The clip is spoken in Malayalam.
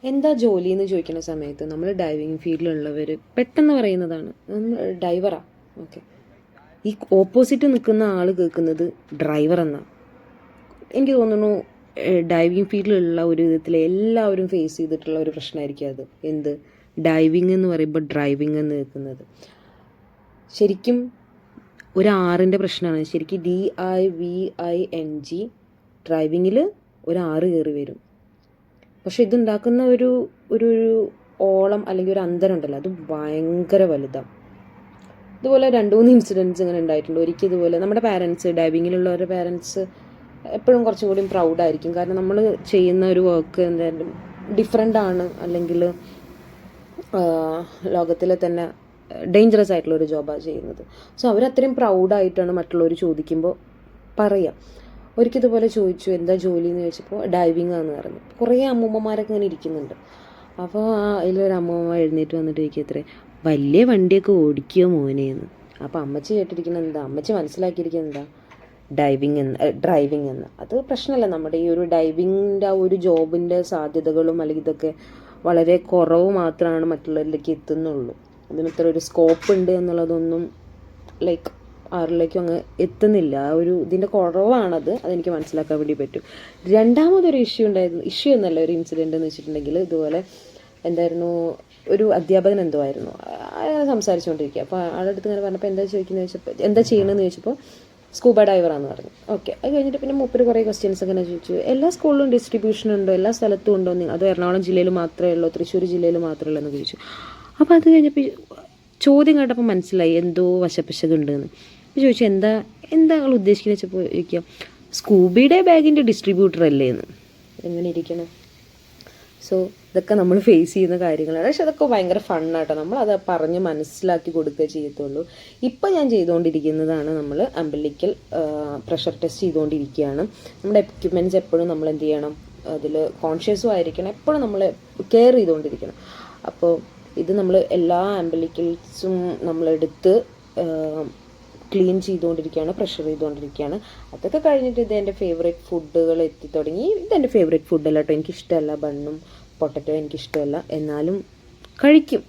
എന്താ ജോലി എന്ന് ചോദിക്കുന്ന സമയത്ത് നമ്മൾ ഡൈവിങ് ഫീൽഡിലുള്ളവർ പെട്ടെന്ന് പറയുന്നതാണ് ഡൈവറാ. ഓക്കെ, ഈ ഓപ്പോസിറ്റ് നിൽക്കുന്ന ആൾ കേൾക്കുന്നത് ഡ്രൈവർ എന്നാണ്. എനിക്ക് തോന്നുന്നു ഡൈവിങ് ഫീൽഡിലുള്ള ഒരു വിധത്തിൽ എല്ലാവരും ഫേസ് ചെയ്തിട്ടുള്ള ഒരു പ്രശ്നമായിരിക്കും അത്. എന്ത്, ഡൈവിങ് എന്ന് പറയുമ്പോൾ ഡ്രൈവിങ് എന്ന് കേൾക്കുന്നത് ശരിക്കും ഒരു ആറിൻ്റെ പ്രശ്നമാണ്. ശരിക്കും DIVING ഡ്രൈവിങ്ങിൽ ഒരു ആറ് കയറി വരും. പക്ഷെ ഇതുണ്ടാക്കുന്ന ഒരു ഒരു ഓളം അല്ലെങ്കിൽ ഒരു അന്തരം ഉണ്ടല്ലോ, അത് ഭയങ്കര വലുതാണ്. ഇതുപോലെ 2-3 ഇൻസിഡൻറ്റ്സ് ഇങ്ങനെ ഉണ്ടായിട്ടുണ്ട്. ഒരിക്കൽ ഇതുപോലെ നമ്മുടെ പാരൻസ്, ഡൈവിങ്ങിലുള്ളവരുടെ പാരൻസ് എപ്പോഴും കുറച്ചും കൂടി പ്രൗഡായിരിക്കും. കാരണം നമ്മൾ ചെയ്യുന്ന ഒരു വർക്ക് എന്തായാലും ഡിഫറെൻ്റ് ആണ്, അല്ലെങ്കിൽ ലോകത്തിലെ തന്നെ ഡേഞ്ചറസ് ആയിട്ടുള്ള ഒരു ജോബാണ് ചെയ്യുന്നത്. സോ അവരത്രയും പ്രൗഡായിട്ടാണ് മറ്റുള്ളവർ ചോദിക്കുമ്പോൾ പറയുക. ഒരിക്കൽ ഇതുപോലെ ചോദിച്ചു എന്താ ജോലി എന്ന് ചോദിച്ചപ്പോൾ ഡൈവിങ് ആണെന്ന് പറഞ്ഞു. കുറേ അമ്മൂമ്മമാരൊക്കെ ഇങ്ങനെ ഇരിക്കുന്നുണ്ട്. അപ്പോൾ അതിലൊരു അമ്മൂമ്മ എഴുന്നേറ്റ് വന്നിട്ട് ചോദിക്കുക, ഇത്രേ വലിയ വണ്ടിയൊക്കെ ഓടിക്കുക മോനെന്ന്. അപ്പോൾ അമ്മച്ചി കേട്ടിരിക്കുന്നത് എന്താ, അമ്മച്ചി മനസ്സിലാക്കിയിരിക്കുന്നത് എന്താ, ഡ്രൈവിങ് എന്ന്. അത് പ്രശ്നമല്ല. നമ്മുടെ ഈ ഒരു ഡൈവിങ്ങിൻ്റെ ആ ഒരു ജോബിൻ്റെ സാധ്യതകളും അല്ലെങ്കിൽ ഇതൊക്കെ വളരെ കുറവ് മാത്രമാണ് മറ്റുള്ളവരിലേക്ക് എത്തുന്നുള്ളൂ. അതിനത്ര ഒരു സ്കോപ്പ് ഉണ്ട് എന്നുള്ളതൊന്നും ലൈക്ക് ആരിലേക്കും അങ്ങ് എത്തുന്നില്ല. ആ ഒരു ഇതിൻ്റെ കുറവാണത്. അതെനിക്ക് മനസ്സിലാക്കാൻ വേണ്ടി പറ്റും. രണ്ടാമതൊരു ഇഷ്യൂ എന്നല്ല, ഒരു ഇൻസിഡൻറ്റ് എന്ന് വെച്ചിട്ടുണ്ടെങ്കിൽ ഇതുപോലെ എന്തായിരുന്നു, ഒരു അധ്യാപകൻ എന്തോ ആയിരുന്നു സംസാരിച്ചുകൊണ്ടിരിക്കുക. അപ്പോൾ ആളുടെ അടുത്ത് ഇങ്ങനെ പറഞ്ഞപ്പോൾ എന്താ ചോദിക്കുന്നത് ചോദിച്ചപ്പോൾ, എന്താ ചെയ്യണമെന്ന് ചോദിച്ചപ്പോൾ സ്കൂബ ഡൈവറാന്ന് പറഞ്ഞു. ഓക്കെ, അത് കഴിഞ്ഞിട്ട് പിന്നെ മൂപ്പര് കുറേ ക്വസ്റ്റ്യൻസ് ഒക്കെ ചോദിച്ചു. എല്ലാ സ്കൂളിലും ഡിസ്ട്രിബ്യൂഷൻ ഉണ്ടോ, എല്ലാ സ്ഥലത്തും ഉണ്ടോ, അതോ എറണാകുളം ജില്ലയിൽ മാത്രമേ ഉള്ളൂ, തൃശ്ശൂർ ജില്ലയിൽ മാത്രമേ ഉള്ളൂ എന്ന് ചോദിച്ചു. അപ്പോൾ അത് കഴിഞ്ഞപ്പോൾ ചോദ്യം കേട്ടപ്പോൾ മനസ്സിലായി എന്തോ വശപ്പശകുണ്ടെന്ന്. അപ്പോൾ ചോദിച്ചു എന്താ നിങ്ങൾ ഉദ്ദേശിക്കുന്നത് വെച്ചപ്പോൾ ചോദിക്കുക, സ്കൂബിയുടെ ബാഗിൻ്റെ ഡിസ്ട്രിബ്യൂട്ടർ അല്ലേ എന്ന്. എങ്ങനെ ഇരിക്കണം. സോ ഇതൊക്കെ നമ്മൾ ഫേസ് ചെയ്യുന്ന കാര്യങ്ങളാണ്. പക്ഷെ അതൊക്കെ ഭയങ്കര ഫണ്ണാട്ടോ. നമ്മളത് പറഞ്ഞ് മനസ്സിലാക്കി കൊടുക്കുക ചെയ്യത്തുള്ളൂ. ഇപ്പം ഞാൻ ചെയ്തുകൊണ്ടിരിക്കുന്നതാണ്, നമ്മൾ അംബിലിക്കൽ പ്രഷർ ടെസ്റ്റ് ചെയ്തുകൊണ്ടിരിക്കുകയാണ്. നമ്മുടെ എക്യുപ്മെൻറ്റ്സ് എപ്പോഴും നമ്മൾ എന്ത് ചെയ്യണം, അതിൽ കോൺഷ്യസും ആയിരിക്കണം, എപ്പോഴും നമ്മൾ കെയർ ചെയ്തുകൊണ്ടിരിക്കണം. അപ്പോൾ ഇത് നമ്മൾ എല്ലാ അംബിലിക്കൽസും നമ്മളെടുത്ത് ക്ലീൻ ചെയ്തുകൊണ്ടിരിക്കുകയാണ്, പ്രഷർ ചെയ്തുകൊണ്ടിരിക്കുകയാണ്. അതൊക്കെ കഴിഞ്ഞിട്ട് ഇത് എൻ്റെ ഫേവറേറ്റ് ഫുഡുകൾ എത്തി തുടങ്ങി. ഇതെൻ്റെ ഫേവറേറ്റ് ഫുഡല്ല കേട്ടോ, എനിക്കിഷ്ടമല്ല. ബണ്ണും പൊട്ടറ്റോ എനിക്കിഷ്ടമല്ല, എന്നാലും കഴിക്കും.